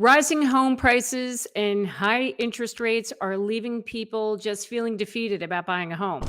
Rising home prices and high interest rates are leaving people just feeling defeated about buying a home.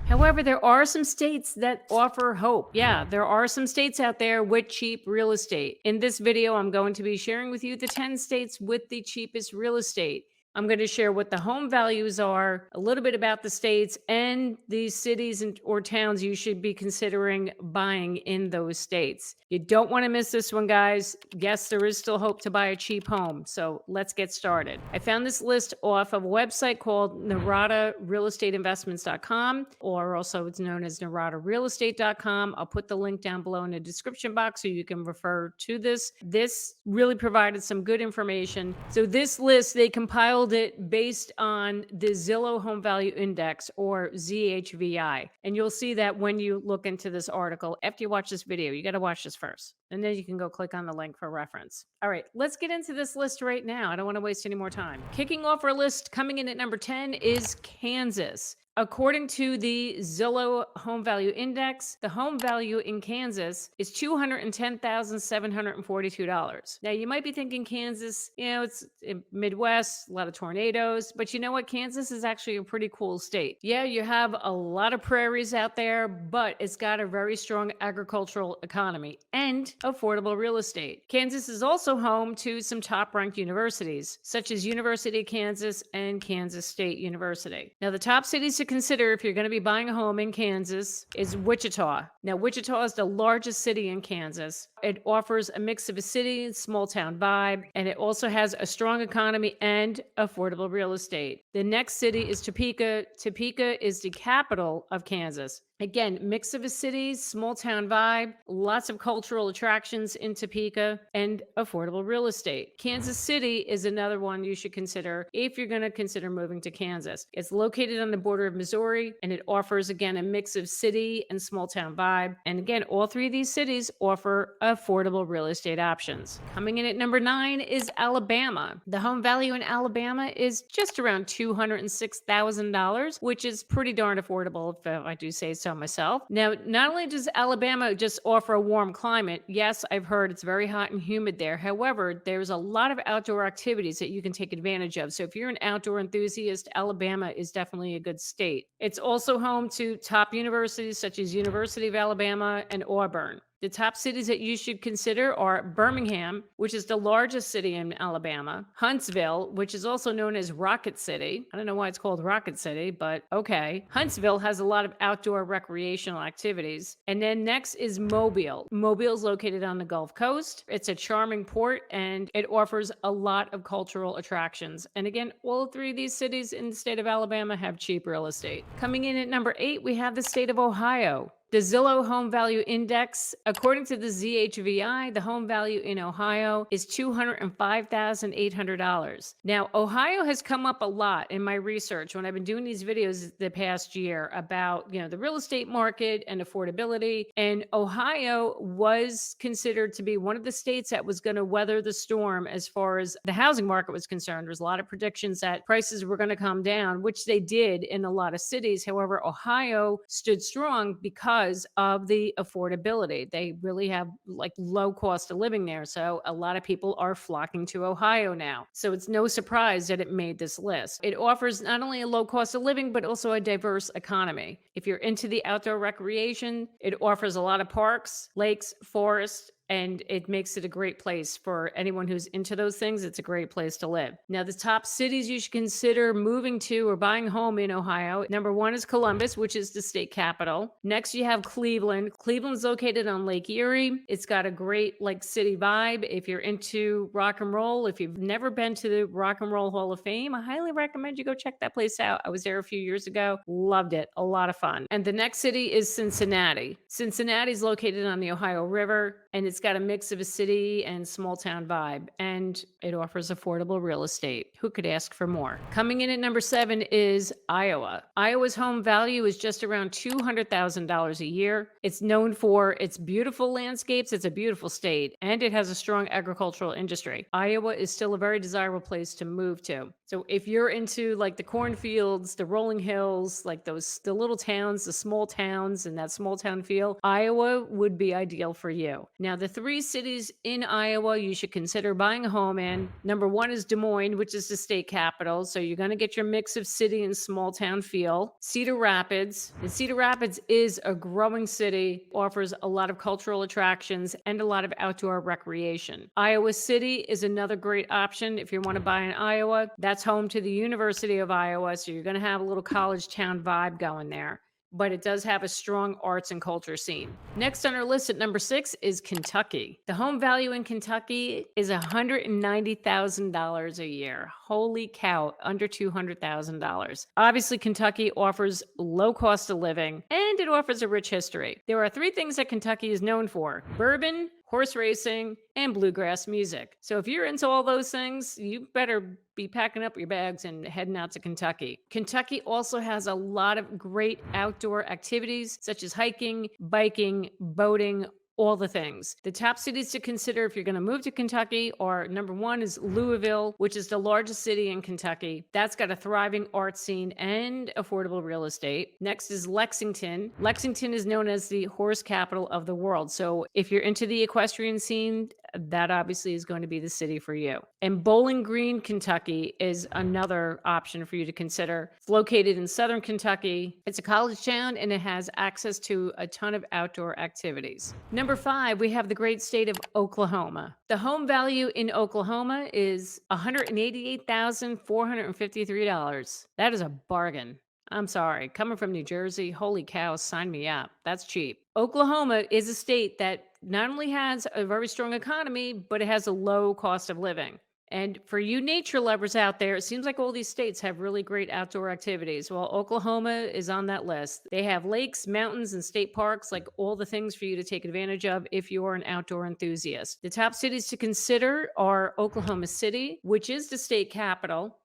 However, there are some states that offer hope. Yeah, there are some states out there with cheap real estate. In this video, I'm going to be sharing with you the 10 states with the cheapest real estate. I'm going to share what the home values are, a little bit about the states and the cities or towns you should be considering buying in those states. You don't want to miss this one, guys. Yes, there is still hope to buy a cheap home. So let's get started. I found this list off of a website called NaradaRealEstateInvestments.com, or also it's known as NaradaRealEstate.com. I'll put the link down below in the description box so you can refer to this. This really provided some good information. So this list, they compiled it based on the Zillow Home Value Index, or ZHVI. And you'll see that when you look into this article, after you watch this video, you got to watch this first. And then you can go click on the link for reference. All right, let's get into this list right now. I don't want to waste any more time. Kicking off our list, coming in at number 10 is Kansas. According to the Zillow Home Value Index, the home value in Kansas is $210,742. Now, you might be thinking Kansas, it's in Midwest, a lot of tornadoes, but you know what? Kansas is actually a pretty cool state. Yeah, you have a lot of prairies out there, but it's got a very strong agricultural economy and affordable real estate. Kansas is also home to some top-ranked universities, such as University of Kansas and Kansas State University. Now, the top cities to consider if you're going to be buying a home in Kansas is Wichita. Now, Wichita is the largest city in Kansas. It offers a mix of a city and small town vibe, and it also has a strong economy and affordable real estate. The next city is Topeka. Topeka is the capital of Kansas. Again, mix of a city, small town vibe, lots of cultural attractions in Topeka, and affordable real estate. Kansas City is another one you should consider if you're going to consider moving to Kansas. It's located on the border of Missouri, and it offers, again, a mix of city and small town vibe. And again, all three of these cities offer affordable real estate options. Coming in at number 9 is Alabama. The home value in Alabama is just around $206,000, which is pretty darn affordable, if I do say so myself. Now, not only does Alabama just offer a warm climate, yes, I've heard it's very hot and humid there. However, there's a lot of outdoor activities that you can take advantage of. So if you're an outdoor enthusiast, Alabama is definitely a good state. It's also home to top universities such as University of Alabama and Auburn. The top cities that you should consider are Birmingham, which is the largest city in Alabama, Huntsville, which is also known as Rocket City. I don't know why it's called Rocket City, but okay. Huntsville has a lot of outdoor recreational activities. And then next is Mobile. Mobile is located on the Gulf Coast. It's a charming port, and it offers a lot of cultural attractions. And again, all three of these cities in the state of Alabama have cheap real estate. Coming in at number 8, we have the state of Ohio. The Zillow Home Value Index, according to the ZHVI, the home value in Ohio is $205,800. Now, Ohio has come up a lot in my research when I've been doing these videos the past year about, the real estate market and affordability. And Ohio was considered to be one of the states that was going to weather the storm as far as the housing market was concerned. There's a lot of predictions that prices were going to come down, which they did in a lot of cities. However, Ohio stood strong because of the affordability. They really have low cost of living there. So a lot of people are flocking to Ohio now. So it's no surprise that it made this list. It offers not only a low cost of living, but also a diverse economy. If you're into the outdoor recreation, it offers a lot of parks, lakes, forests, and it makes it a great place for anyone who's into those things. It's a great place to live. Now, the top cities you should consider moving to or buying a home in Ohio. Number 1 is Columbus, which is the state capital. Next, you have Cleveland. Cleveland's located on Lake Erie. It's got a great city vibe. If you're into rock and roll, if you've never been to the Rock and Roll Hall of Fame, I highly recommend you go check that place out. I was there a few years ago. Loved it. A lot of fun. And the next city is Cincinnati. Cincinnati's located on the Ohio River, and it's got a mix of a city and small town vibe, and it offers affordable real estate. Who could ask for more? Coming in at number 7 is Iowa. Iowa's home value is just around $200,000 a year. It's known for its beautiful landscapes. It's a beautiful state, and it has a strong agricultural industry. Iowa is still a very desirable place to move to. So if you're into the cornfields, the rolling hills, the little towns, the small towns, and that small town feel, Iowa would be ideal for you. Now, the three cities in Iowa you should consider buying a home in. Number one is Des Moines, which is the state capital. So you're going to get your mix of city and small town feel. Cedar Rapids. And Cedar Rapids is a growing city, offers a lot of cultural attractions and a lot of outdoor recreation. Iowa City is another great option if you want to buy in Iowa. That's home to the University of Iowa. So you're going to have a little college town vibe going there, but it does have a strong arts and culture scene. Next on our list at number 6 is Kentucky. The home value in Kentucky is $190,000 a year. Holy cow, under $200,000. Obviously, Kentucky offers low cost of living and it offers a rich history. There are three things that Kentucky is known for: bourbon, horse racing, and bluegrass music. So if you're into all those things, you better be packing up your bags and heading out to Kentucky. Kentucky also has a lot of great outdoor activities such as hiking, biking, boating, all the things. The top cities to consider if you're going to move to Kentucky are: number one is Louisville, which is the largest city in Kentucky. That's got a thriving art scene and affordable real estate. Next is Lexington. Lexington is known as the horse capital of the world. So if you're into the equestrian scene, that obviously is going to be the city for you. And Bowling Green, Kentucky is another option for you to consider. It's located in southern Kentucky. It's a college town and it has access to a ton of outdoor activities. Number 5, we have the great state of Oklahoma. The home value in Oklahoma is $188,453. That is a bargain. I'm sorry. Coming from New Jersey, holy cow, sign me up. That's cheap. Oklahoma is a state that not only has a very strong economy, but it has a low cost of living. And for you nature lovers out there, it seems like all these states have really great outdoor activities. Well, Oklahoma is on that list. They have lakes, mountains, and state parks, like all the things for you to take advantage of if you're an outdoor enthusiast. The top cities to consider are Oklahoma City, which is the state capital;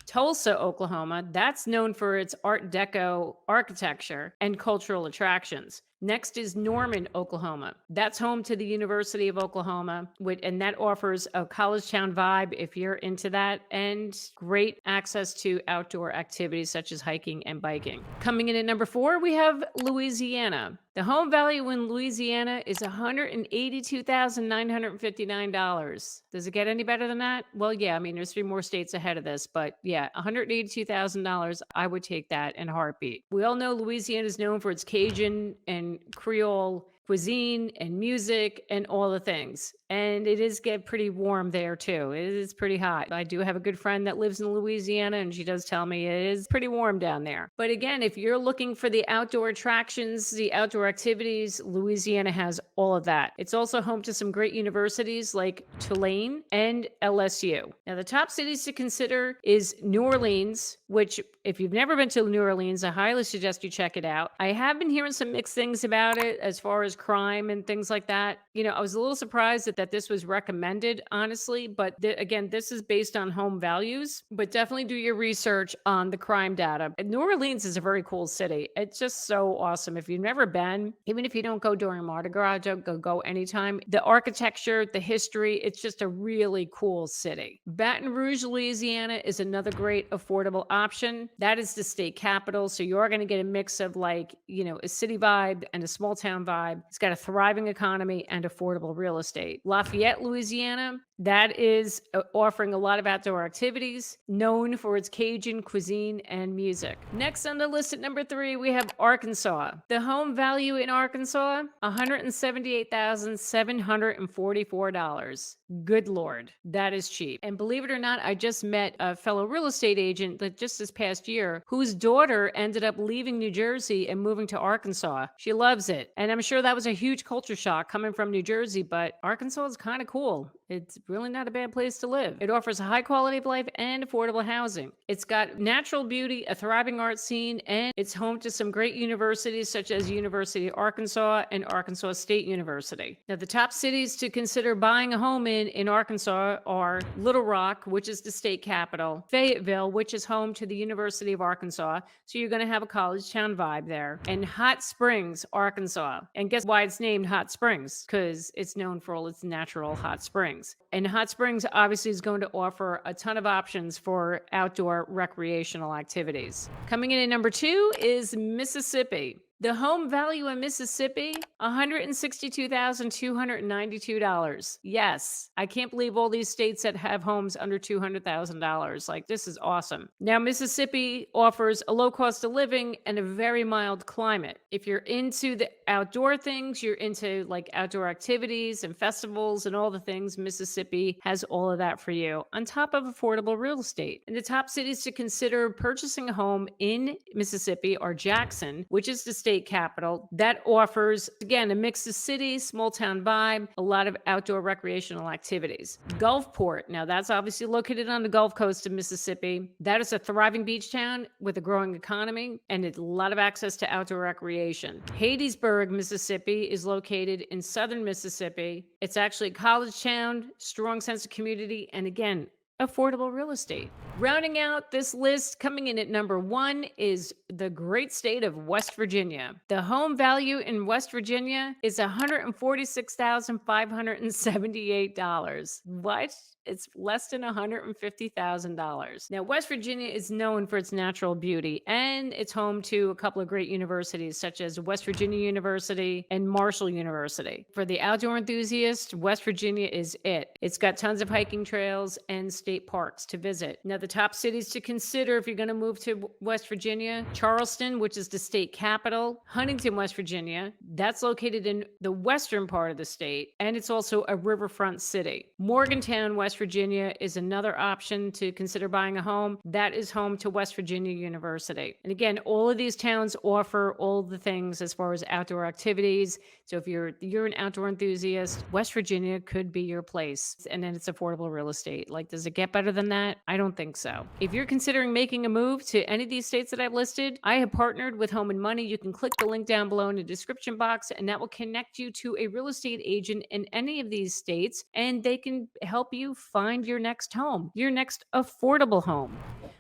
Tulsa, Oklahoma. That's known for its Art Deco architecture and cultural attractions. Next is Norman, Oklahoma. That's home to the University of Oklahoma, and that offers a college town vibe if you're into that, and great access to outdoor activities such as hiking and biking. Coming in at number 4, we have Louisiana. The home value in Louisiana is $182,959. Does it get any better than that? Well, yeah, I mean, there's 3 more states ahead of this, but yeah, $182,000, I would take that in a heartbeat. We all know Louisiana is known for its Cajun and Creole cuisine and music and all the things. And it is get pretty warm there too. It is pretty hot. I do have a good friend that lives in Louisiana and she does tell me it is pretty warm down there. But again, if you're looking for the outdoor attractions, the outdoor activities, Louisiana has all of that. It's also home to some great universities like Tulane and LSU. Now, the top cities to consider is New Orleans, which if you've never been to New Orleans, I highly suggest you check it out. I have been hearing some mixed things about it as far as crime and things like that. You know, I was a little surprised that this was recommended, honestly, but again, this is based on home values, but definitely do your research on the crime data. New Orleans is a very cool city. It's just so awesome. If you've never been, even if you don't go during Mardi Gras, go anytime. The architecture, the history, it's just a really cool city. Baton Rouge, Louisiana is another great affordable option. That is the state capital. So you are going to get a mix of, like, you know, a city vibe and a small town vibe. It's got a thriving economy and affordable real estate. Lafayette, Louisiana, that is offering a lot of outdoor activities, known for its Cajun cuisine and music. Next on the list at number 3, we have Arkansas. The home value in Arkansas, $178,744. Good Lord, that is cheap. And believe it or not, I just met a fellow real estate agent that just this past year, whose daughter ended up leaving New Jersey and moving to Arkansas. She loves it. And I'm sure that was a huge culture shock coming from New Jersey, but Arkansas is kind of cool. It's really not a bad place to live. It offers a high quality of life and affordable housing. It's got natural beauty, a thriving art scene, and it's home to some great universities such as University of Arkansas and Arkansas State University. Now, the top cities to consider buying a home in Arkansas are Little Rock, which is the state capital; Fayetteville, which is home to the University of Arkansas, so you're going to have a college town vibe there; and Hot Springs, Arkansas. And guess why it's named Hot Springs? Because it's known for all its natural hot springs. And Hot Springs obviously is going to offer a ton of options for outdoor recreational activities. Coming in at number 2 is Mississippi. The home value in Mississippi, $162,292. Yes, I can't believe all these states that have homes under $200,000. Like, this is awesome. Now, Mississippi offers a low cost of living and a very mild climate. If you're into the outdoor things, you're into like outdoor activities and festivals and all the things, Mississippi has all of that for you, on top of affordable real estate. And the top cities to consider purchasing a home in Mississippi are Jackson, which is the state capital, that offers, again, a mix of cities, small town vibe, a lot of outdoor recreational activities. Gulfport, now that's obviously located on the Gulf Coast of Mississippi. That is a thriving beach town with a growing economy and a lot of access to outdoor recreation. Hattiesburg, Mississippi is located in southern Mississippi. It's actually a college town, strong sense of community, and again, affordable real estate. Rounding out this list, coming in at number 1 is the great state of West Virginia. The home value in West Virginia is $146,578. What? It's less than $150,000. Now, West Virginia is known for its natural beauty, and it's home to a couple of great universities, such as West Virginia University and Marshall University. For the outdoor enthusiast, West Virginia is it. It's got tons of hiking trails and state parks to visit. Now, the top cities to consider if you're going to move to West Virginia: Charleston, which is the state capital; Huntington, West Virginia. That's located in the western part of the state, and it's also a riverfront city. Morgantown, West Virginia is another option to consider buying a home. That is home to West Virginia University. And again, all of these towns offer all the things as far as outdoor activities. So if you're an outdoor enthusiast, West Virginia could be your place. And then it's affordable real estate. Like, does it get better than that? I don't think so. If you're considering making a move to any of these states that I've listed, I have partnered with Home and Money. You can click the link down below in the description box, and that will connect you to a real estate agent in any of these states, and they can help you find your next home, your next affordable home.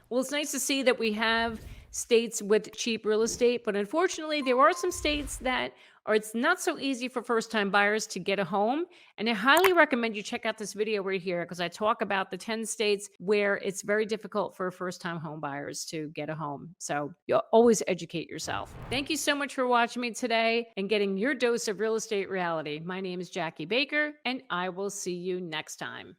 Well, it's nice to see that we have states with cheap real estate, but unfortunately, there are some states that it's not so easy for first-time buyers to get a home. And I highly recommend you check out this video right here, because I talk about the 10 states where it's very difficult for first-time home buyers to get a home. So you'll always educate yourself. Thank you so much for watching me today and getting your dose of real estate reality. My name is Jackie Baker, and I will see you next time.